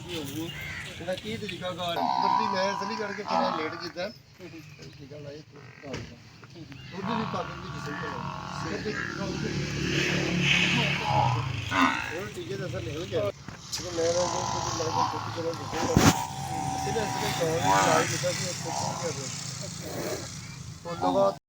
ਕੀ ਹੋਣੀ ਇਹਦਾ ਕੀ ਤਰੀਕਾ ਕਾਰ ਬੱਤੀ ਮੈਂ ਸਲੀ ਕਰਕੇ ਥੋੜਾ ਲੇਟ ਕੀਤਾ ਟੀਕਾ ਲਾਇਆ ਦੁੱਧ ਵੀ ਪਾ ਦਿੰਦੀ ਜਿਸੇ ਉਹ ਟੀਕੇ ਦਾ ਅਸਰ ਨਹੀਂ ਗਿਆ ਕਿ ਮੈਂ ਉਹ ਕੁਝ ਲੱਗਦਾ ਛੋਟੀ ਚਲੋ ਦੱਸੂਗਾ ਸਿੱਧਾ ਸਿੱਧਾ ਲਾਈ ਦਿੱਤਾ ਸੀ ਉਹ ਤੋਂ ਬਾਅਦ